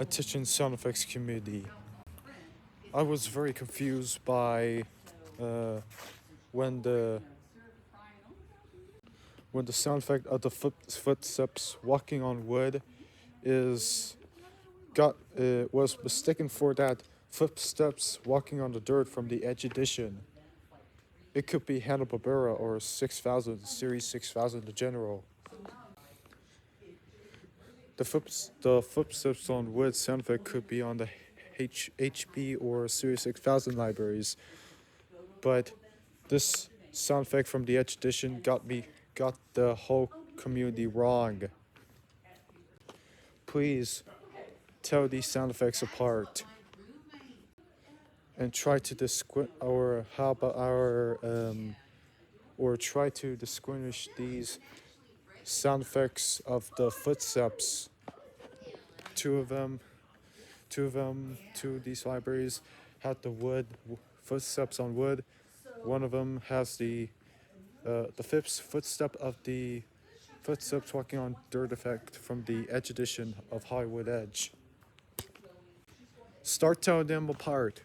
Attention sound effects community. I was very confused by when the sound effect of the footsteps walking on wood is was mistaken for that footsteps walking on the dirt from the Edge edition. It could be Hanna-Barbera or 6000, Series 6000 in general. The footsteps on wood sound effect could be on the HB or Series 6000 libraries, but this sound effect from the Edge edition got the whole community wrong. Please tell these sound effects apart and try to try to distinguish these sound effects of the footsteps. Two of these libraries had the footsteps on wood. One of them has the fifth footstep of the footsteps walking on dirt effect from the Edge edition of Hollywood Edge. Start telling them apart.